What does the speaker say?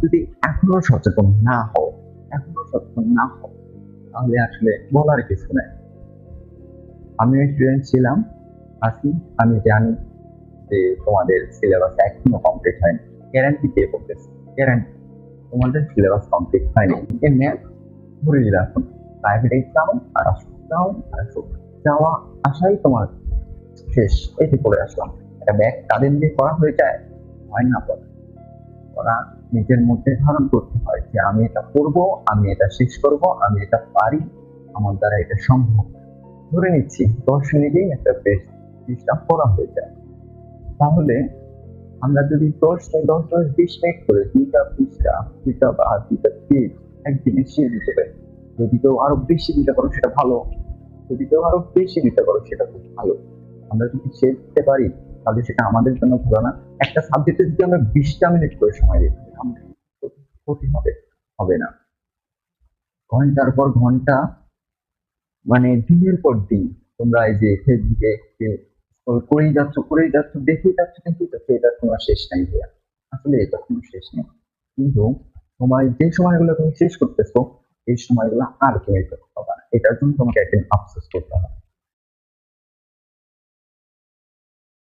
যদি এখনো সচেতন না হও, তাহলে আসলে বলার কিছু নাই। আমি স্টুডেন্ট ছিলাম, আছি, আমি জানি যে তোমাদের সিলেবাস এখনো কমপ্লিট হয়নি। গ্যারান্টি দিয়ে বলতেছি, গ্যারান্টি তোমাদের সিলেবাস কমপ্লিট হয়নি। ম্যাথ ধরে রাখুন, প্রাইভেট যাও আর আসো, যাও আর আসো, যাওয়া আসাই তোমার শেষ। এই যে পড়ে আসলাম, একটা ব্যাগ কাঁধে দিয়ে করা হয়ে যায়, হয় না? পড়া নিজের মধ্যে ধারণ করতে হয় যে আমি এটা করবো, আমি এটা শেষ করব, আমি এটা পারি, আমার দ্বারা এটা সম্ভব। ধরে নিচ্ছি 10 মিনিটেই একটা পৃষ্ঠা পড়া হয়ে যায়, তাহলে আমরা যদি 10 10 10 20 মিনিট করে দুইটা পৃষ্ঠা, দুইটা বা দুইটা পেজ একদিনে শেষ দিতে পারি। যদি কেউ আরো বেশি দিতে পারো সেটা ভালো, যদি কেউ আরো বেশি দিতে পারো সেটা খুব ভালো। আমরা যদি শেষ দিতে পারি তাহলে সেটা আমাদের জন্য ভালো না? একটা সাবজেক্টে যদি আমরা 20টা মিনিট করে সময় দিই, আমাদের ক্ষতি হবে না? ঘন্টার পর ঘন্টা, মানে দিনের পর দিন তোমরা এই যে ফেসবুকে স্ক্রল করেই যাচ্ছ, দেখেই যাচ্ছ, এটার কোনো শেষ নাই ভাইয়া। আসলে এটার কোনো শেষ নেই। কিন্তু যে সময়গুলো তুমি শেষ করতেছো, এই সময়গুলো আর তুমি করতে পারবে না। এটার জন্য তোমাকে একদিন আফসোস করতে হবে।